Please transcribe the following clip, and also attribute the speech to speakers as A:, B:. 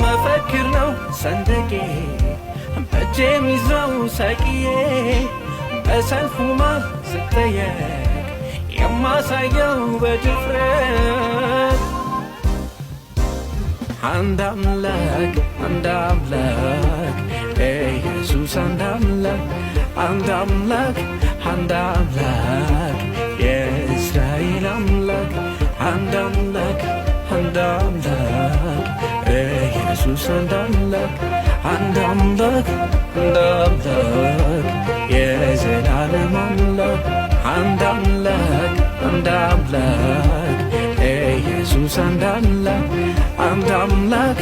A: መፈክር ነው ሰንደቄ በእጄ የሚይዘው ሰቂዬ በሰልፉ መሃል ስጠየቅ የማሳየው በድፍረት አንድ አምላክ ኢየሱስ አንድ አምላክ የእስራኤል አምላክ አንድ አምላክ ኢየሱስ አንድ አምላክ የዘላለም አምላክ አንድ አምላክ ኢየሱስ አንድ አምላክ